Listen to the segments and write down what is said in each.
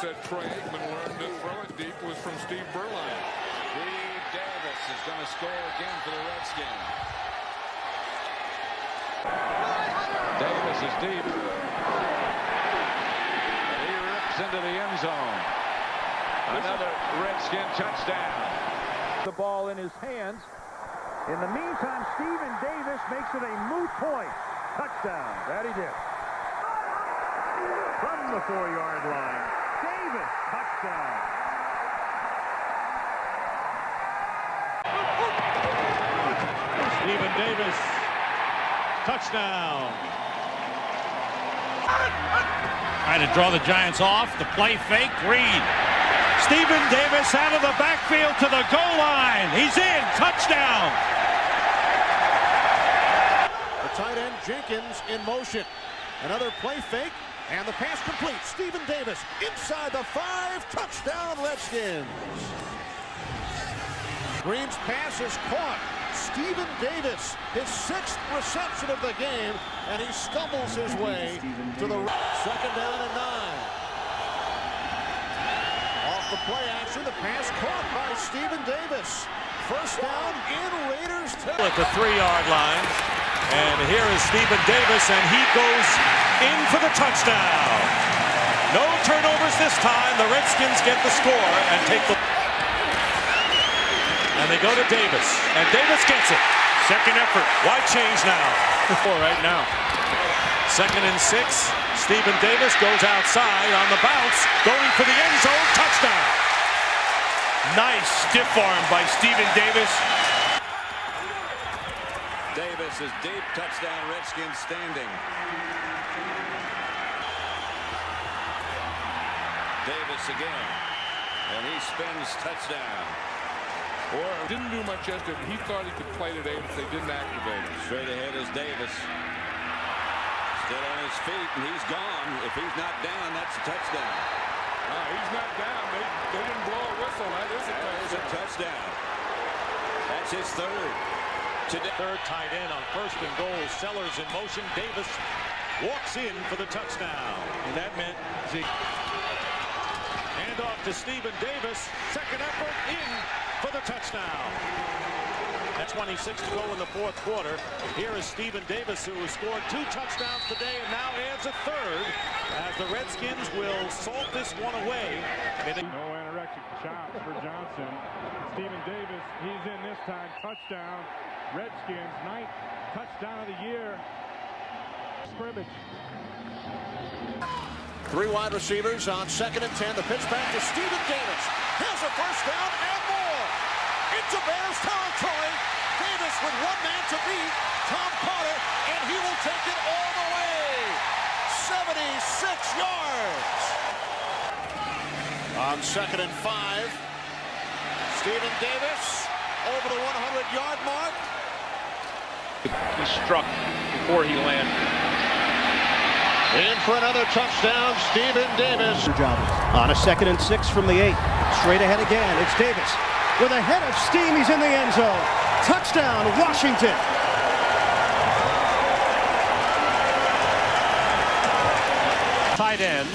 said Troy Aikman learned to throw it deep was from Steve Berline. Steve Davis is going to score again for the Redskins. Davis is deep. And he rips into the end zone. Another Redskin touchdown. The ball in his hands. In the meantime, Stephen Davis makes it a moot point. Touchdown. That he did. From the 4-yard line. Davis, touchdown. Stephen Davis, touchdown. Trying to draw the Giants off. The play fake. Reed. Stephen Davis out of the backfield to the goal line. He's in. Touchdown. The tight end Jenkins in motion. Another play fake. And the pass complete. Stephen Davis inside the 5. Touchdown Redskins. Green's pass is caught. Stephen Davis, his 6th reception of the game, and he stumbles his way to the second down and 9. Off the play action, the pass caught by Stephen Davis. First down in Raiders territory. At the 3-yard line. And here is Stephen Davis, and he goes in for the touchdown. No turnovers this time. The Redskins get the score and take the... And they go to Davis, and Davis gets it. Second effort. Why change now? Right now. 2nd and 6. Stephen Davis goes outside on the bounce, going for the end zone. Touchdown. Nice stiff arm by Stephen Davis. Davis is deep. Touchdown Redskins standing. Davis again. And he spins touchdown. Or didn't do much yesterday. He thought he could play today if they didn't activate him. Straight ahead is Davis. Still on his feet, and he's gone. If he's not down, that's a touchdown. He's not down. They didn't blow a whistle. That is a touchdown. That's his 3rd. Today. 3rd tight end on 1st and goal. Sellers in motion. Davis walks in for the touchdown. And that meant Zeke. Hand off to Stephen Davis. 2nd effort in for the touchdown. At 26 to go in the 4th quarter. Here is Stephen Davis, who has scored 2 touchdowns today and now adds a 3rd as the Redskins will salt this one away. No anorexic shot for Johnson. Stephen Davis, he's in this time. Touchdown. Redskins, 9th touchdown of the year. Scrimmage. 3 wide receivers on 2nd and 10. The pitch back to Stephen Davis. Has a first down and more. Into Bears territory. Davis with 1 man to beat. Tom Carter, and he will take it all the way. 76 yards. On 2nd and 5. Stephen Davis over the 100-yard mark. He struck before he landed. In for another touchdown, Stephen Davis. On a 2nd and 6 from the 8. Straight ahead again. It's Davis. With a head of steam, he's in the end zone. Touchdown, Washington. Tight end.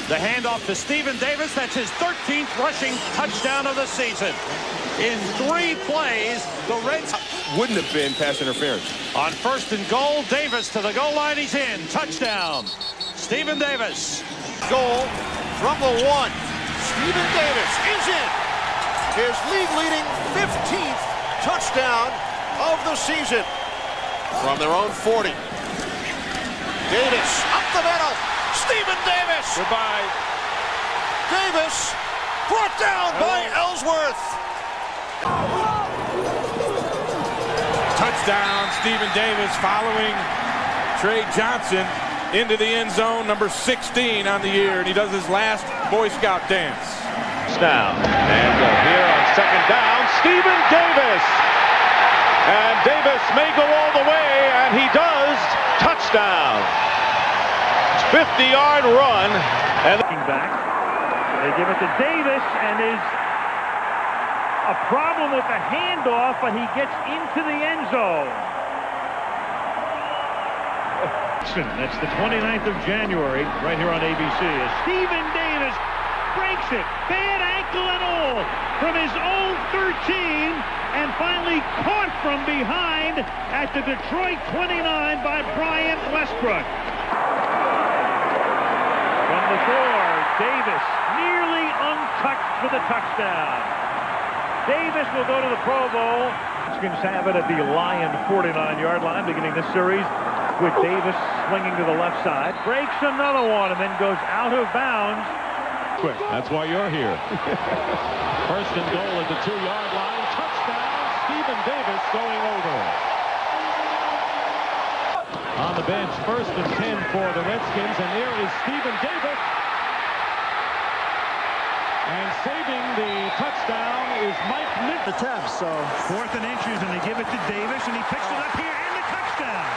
The handoff to Stephen Davis. That's his 13th rushing touchdown of the season. In 3 plays, the Reds Wouldn't have been pass interference. on 1st and goal. Davis to the goal line. He's in. Touchdown. Stephen Davis. Goal from the 1. Stephen Davis is in. His league-leading 15th touchdown of the season. From their own 40. Davis up the middle. Stephen Davis. Goodbye. Davis brought down by Ellsworth. Touchdown, Stephen Davis following Trey Johnson into the end zone, number 16 on the year, and he does his last Boy Scout dance. Down. And here on 2nd down, Stephen Davis. And Davis may go all the way, and he does. Touchdown. 50-yard run. And Looking back, they give it to Davis, and there's a problem with the handoff, but he gets into the end zone. That's the 29th of January, right here on ABC. As Stephen Davis it. Bad ankle and all from his own 13, and finally caught from behind at the Detroit 29 by Brian Westbrook. From the 4, Davis nearly untouched for the touchdown. Davis will go to the Pro Bowl. Redskins have it at the Lion 49-yard line beginning this series with Davis swinging to the left side. Breaks another one and then goes out of bounds. Quick. That's why you're here. First and goal at the 2-yard line. Touchdown, Stephen Davis going over. On the bench, first and 10 for the Redskins, and there is Stephen Davis. And saving the touchdown is Mike Nick. The tap, so 4th and inches, and they give it to Davis, and he picks it up here, and the touchdown.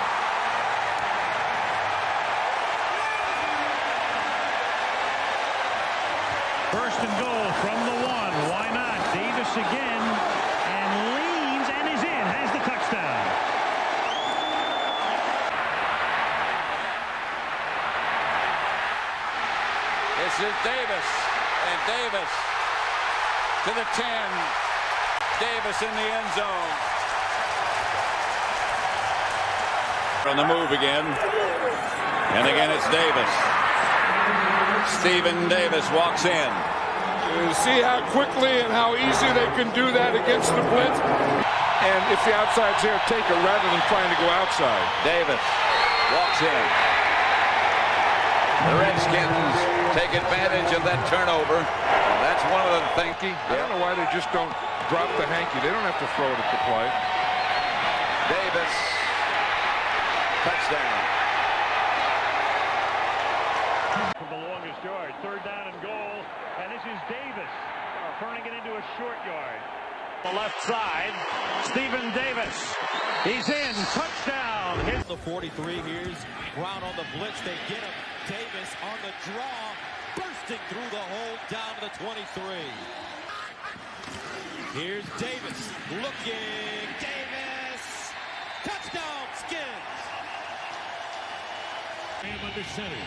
First and goal from the 1. Why not? Davis again, and leans and is in. Has the touchdown. This is Davis. And Davis to the 10. Davis in the end zone. On the move again. And again it's Davis. Stephen Davis walks in. You see how quickly and how easy they can do that against the blitz. And if the outside's there, take it rather than trying to go outside. Davis walks in. The Redskins take advantage of that turnover. That's one of the things. I don't know why they just don't drop the hanky. They don't have to throw it at the play. Davis. Touchdown. From the longest yard, 3rd down and goal, and this is Davis turning it into a short yard. The left side, Stephen Davis. He's in, touchdown. Hit the 43. Here's Brown on the blitz. They get him. Davis on the draw, bursting through the hole down to the 23. Here's Davis looking. Davis, touchdown, Skins. Under center.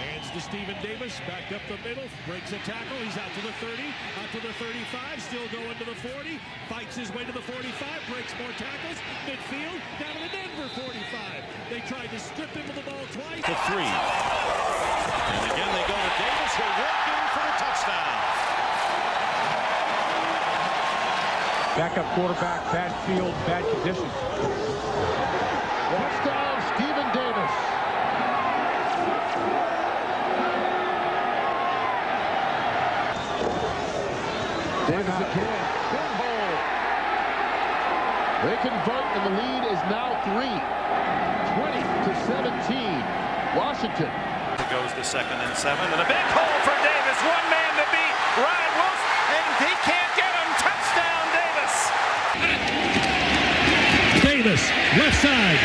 Hands to Stephen Davis, back up the middle, breaks a tackle, he's out to the 30, out to the 35, still going to the 40, fights his way to the 45, breaks more tackles, midfield, down to the Denver 45. They tried to strip him of the ball twice. To 3. And again they go to Davis, who walked in for a touchdown. Backup quarterback, bad field, bad conditions. Touchdown, Stephen Davis. Davis again. Big hole. They convert, and the lead is now 20-17. Washington. It goes to 2nd and 7, and a big hole for Davis. One man to beat. Ryan Wilson, and he can't get him. Touchdown, Davis. Davis, left side.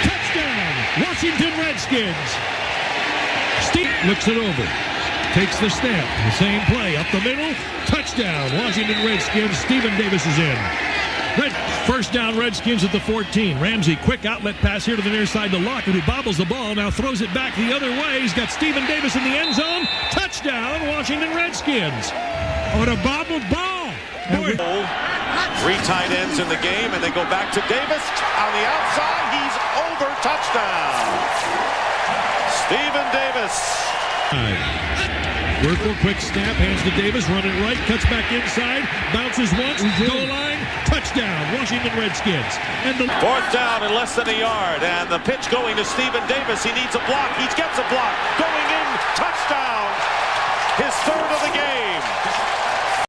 Touchdown, Washington Redskins. Steve looks it over. Takes the snap. The same play. Up the middle. Touchdown, Washington Redskins. Stephen Davis is in. First down, Redskins at the 14. Ramsey, quick outlet pass here to the near side to Lockett, who bobbles the ball, now throws it back the other way. He's got Stephen Davis in the end zone. Touchdown, Washington Redskins. On a bobbled ball. 3 tight ends in the game, and they go back to Davis. On the outside, he's over. Touchdown. Stephen Davis. Work for quick snap, hands to Davis, running right, cuts back inside, bounces once, goal line, touchdown, Washington Redskins. And the 4th down and less than a yard, and the pitch going to Stephen Davis. He needs a block. He gets a block. Going